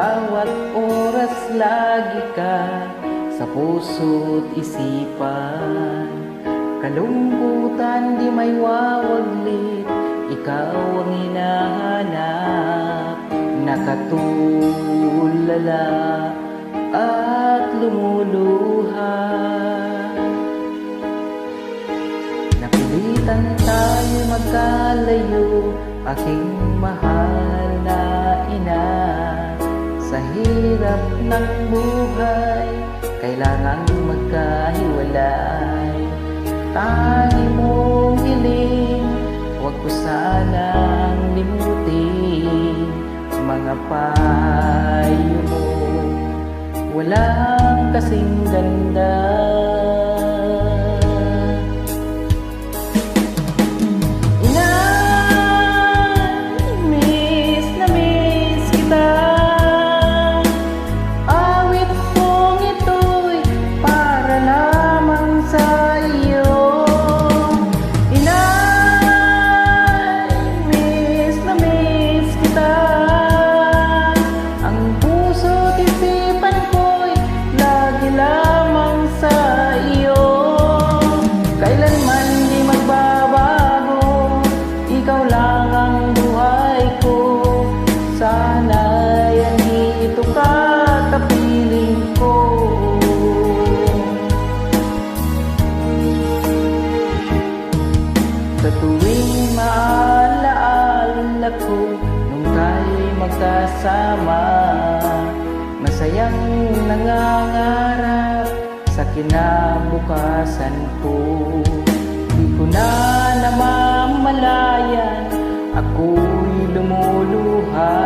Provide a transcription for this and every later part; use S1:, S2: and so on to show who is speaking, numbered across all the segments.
S1: bawat oras lagi ka sa puso't isipan. Kalungkutan di may wawaglit, ikaw ang hinahanap. Nakatulala at lumuluha. Napilitan tayo magkalayo, aking mahal na ina. Sa hirap ng buhay, kailangan magkahiwalay. Tangi mong hiling, huwag ko sanang limutin. Mga payo mo, walang kasing ganda. Sa tuwing maalaala ko nung tayo'y magkasama, masayang nangangarap sa kinabukasan ko. Di ko na namamalayan, ako'y lumuluha,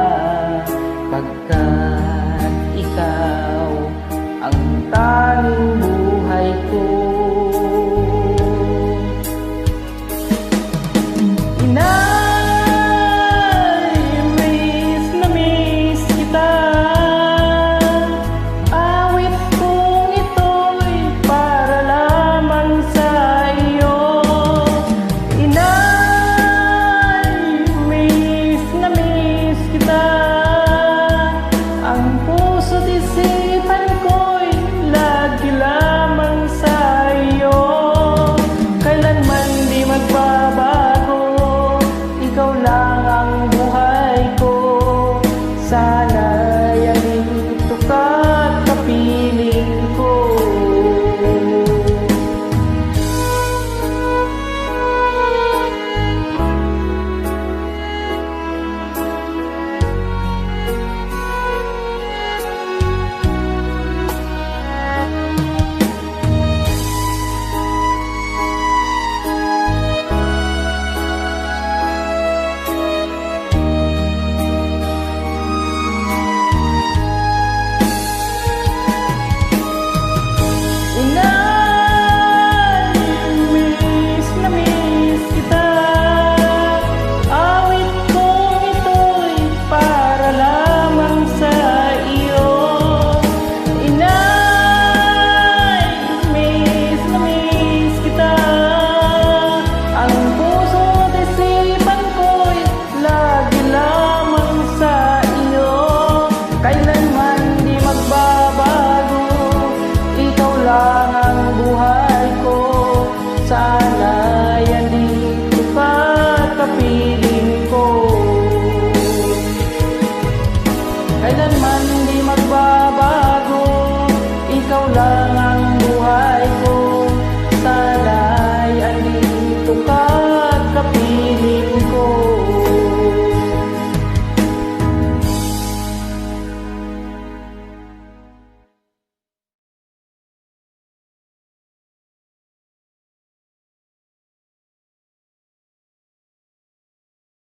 S1: pagkat ikaw ang tanging buhay ko. Kailanman di magbabago, ikaw lang